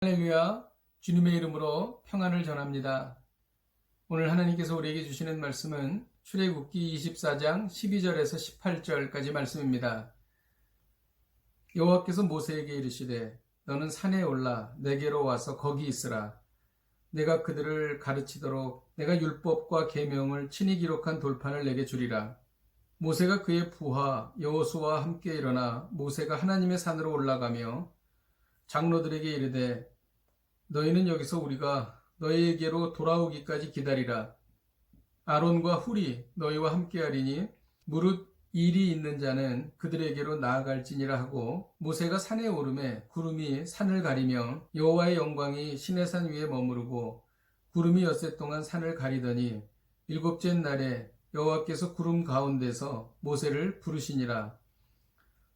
할렐루야, 주님의 이름으로 평안을 전합니다. 오늘 하나님께서 우리에게 주시는 말씀은 출애굽기 24장 12절에서 18절까지 말씀입니다. 여호와께서 모세에게 이르시되 너는 산에 올라 내게로 와서 거기 있으라. 내가 그들을 가르치도록 내가 율법과 계명을 친히 기록한 돌판을 내게 주리라. 모세가 그의 부하 여호수아와 함께 일어나 모세가 하나님의 산으로 올라가며 장로들에게 이르되 너희는 여기서 우리가 너희에게로 돌아오기까지 기다리라. 아론과 훌이 너희와 함께하리니 무릇 일이 있는 자는 그들에게로 나아갈지니라 하고 모세가 산에 오르매 구름이 산을 가리며 여호와의 영광이 시내산 위에 머무르고 구름이 엿새 동안 산을 가리더니 일곱째 날에 여호와께서 구름 가운데서 모세를 부르시니라.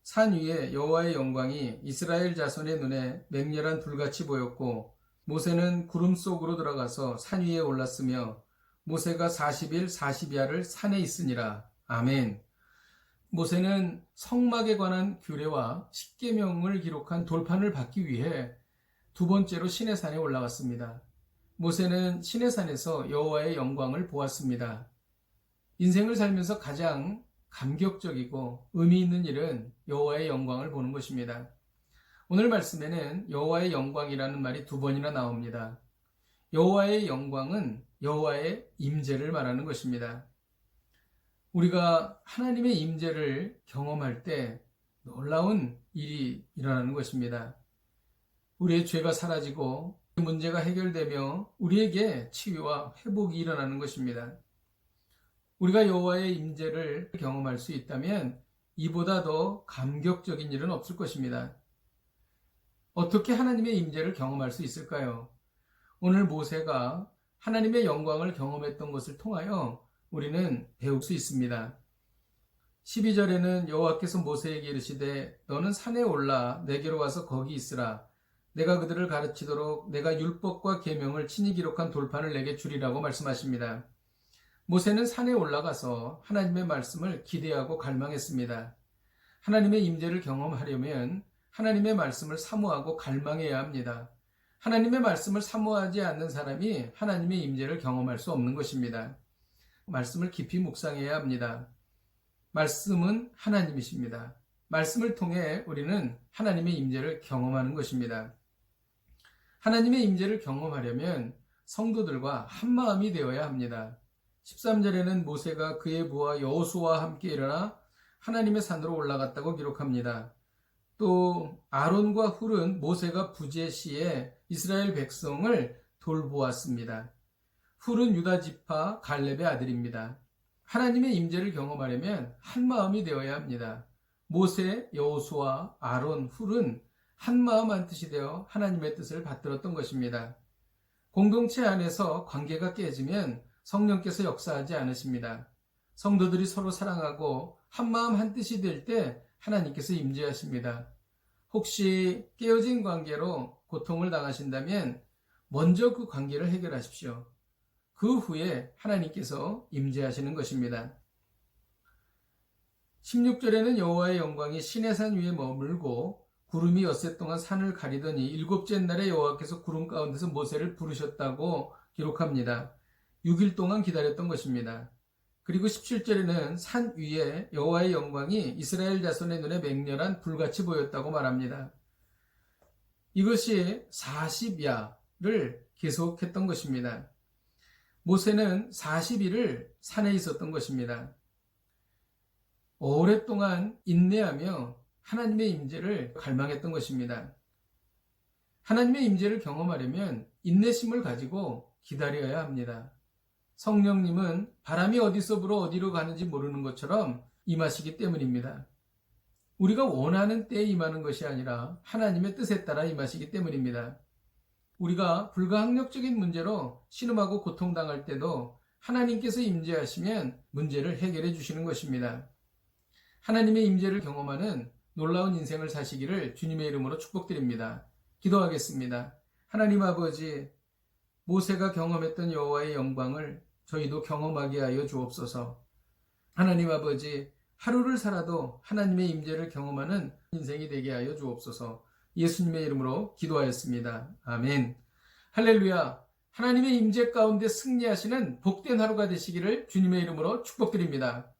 산 위에 여호와의 영광이 이스라엘 자손의 눈에 맹렬한 불같이 보였고 모세는 구름 속으로 들어가서 산 위에 올랐으며 모세가 40일 40야를 산에 있으니라. 아멘. 모세는 성막에 관한 규례와 십계명을 기록한 돌판을 받기 위해 두 번째로 시내산에 올라갔습니다. 모세는 시내산에서 여호와의 영광을 보았습니다. 인생을 살면서 가장 감격적이고 의미 있는 일은 여호와의 영광을 보는 것입니다. 오늘 말씀에는 여호와의 영광이라는 말이 두 번이나 나옵니다. 여호와의 영광은 여호와의 임재를 말하는 것입니다. 우리가 하나님의 임재를 경험할 때 놀라운 일이 일어나는 것입니다. 우리의 죄가 사라지고 문제가 해결되며 우리에게 치유와 회복이 일어나는 것입니다. 우리가 여호와의 임재를 경험할 수 있다면 이보다 더 감격적인 일은 없을 것입니다. 어떻게 하나님의 임재를 경험할 수 있을까요? 오늘 모세가 하나님의 영광을 경험했던 것을 통하여 우리는 배울 수 있습니다. 12절에는 여호와께서 모세에게 이르시되 너는 산에 올라 내게로 와서 거기 있으라. 내가 그들을 가르치도록 내가 율법과 계명을 친히 기록한 돌판을 내게 주리라고 말씀하십니다. 모세는 산에 올라가서 하나님의 말씀을 기대하고 갈망했습니다. 하나님의 임재를 경험하려면 하나님의 말씀을 사모하고 갈망해야 합니다. 하나님의 말씀을 사모하지 않는 사람이 하나님의 임재를 경험할 수 없는 것입니다. 말씀을 깊이 묵상해야 합니다. 말씀은 하나님이십니다. 말씀을 통해 우리는 하나님의 임재를 경험하는 것입니다. 하나님의 임재를 경험하려면 성도들과 한마음이 되어야 합니다. 13절에는 모세가 그의 부하 여호수아와 함께 일어나 하나님의 산으로 올라갔다고 기록합니다. 또 아론과 훌은 모세가 부재 시에 이스라엘 백성을 돌보았습니다. 훌은 유다 지파 갈렙의 아들입니다. 하나님의 임재를 경험하려면 한마음이 되어야 합니다. 모세, 여호수아, 아론, 훌은 한마음 한뜻이 되어 하나님의 뜻을 받들었던 것입니다. 공동체 안에서 관계가 깨지면 성령께서 역사하지 않으십니다. 성도들이 서로 사랑하고 한마음 한뜻이 될 때 하나님께서 임재하십니다. 혹시 깨어진 관계로 고통을 당하신다면 먼저 그 관계를 해결하십시오. 그 후에 하나님께서 임재하시는 것입니다. 16절에는 여호와의 영광이 시내산 위에 머물고 구름이 엿새 동안 산을 가리더니 일곱째 날에 여호와께서 구름 가운데서 모세를 부르셨다고 기록합니다. 6일 동안 기다렸던 것입니다. 그리고 17절에는 산 위에 여호와의 영광이 이스라엘 자손의 눈에 맹렬한 불같이 보였다고 말합니다. 이것이 40야를 계속했던 것입니다. 모세는 40일을 산에 있었던 것입니다. 오랫동안 인내하며 하나님의 임재를 갈망했던 것입니다. 하나님의 임재를 경험하려면 인내심을 가지고 기다려야 합니다. 성령님은 바람이 어디서 불어 어디로 가는지 모르는 것처럼 임하시기 때문입니다. 우리가 원하는 때에 임하는 것이 아니라 하나님의 뜻에 따라 임하시기 때문입니다. 우리가 불가항력적인 문제로 신음하고 고통당할 때도 하나님께서 임재하시면 문제를 해결해 주시는 것입니다. 하나님의 임재를 경험하는 놀라운 인생을 사시기를 주님의 이름으로 축복드립니다. 기도하겠습니다. 하나님 아버지, 모세가 경험했던 여호와의 영광을 저희도 경험하게 하여 주옵소서. 하나님 아버지, 하루를 살아도 하나님의 임재를 경험하는 인생이 되게 하여 주옵소서. 예수님의 이름으로 기도하였습니다. 아멘. 할렐루야. 하나님의 임재 가운데 승리하시는 복된 하루가 되시기를 주님의 이름으로 축복드립니다.